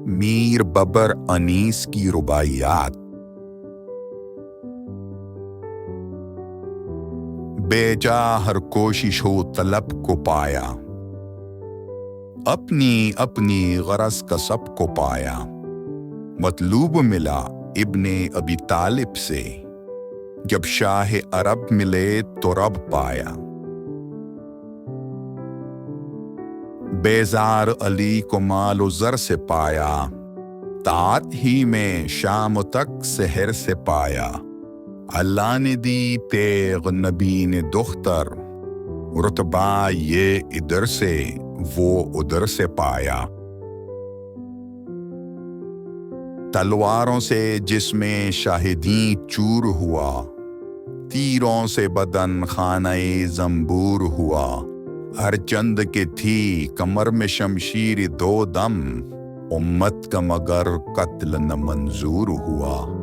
میر ببر انیس کی رباعیات۔ بے جا ہر کوشش و طلب کو پایا، اپنی اپنی غرض کا سب کو پایا۔ مطلوب ملا ابن ابی طالب سے، جب شاہ عرب ملے تو رب پایا۔ بیزار علی کو مال و زر سے پایا، طاعت ہی میں شام تک سحر سے پایا۔ اللہ نے دی تیغ نبی نے دختر، رتبہ یہ ادھر سے وہ ادھر سے پایا۔ تلواروں سے جسم شاہدین چور ہوا، تیروں سے بدن خانہ زنبور ہوا۔ ہر چند کے تھی کمر میں شمشیر دو دم، امت کا مگر قتل نہ منظور ہوا۔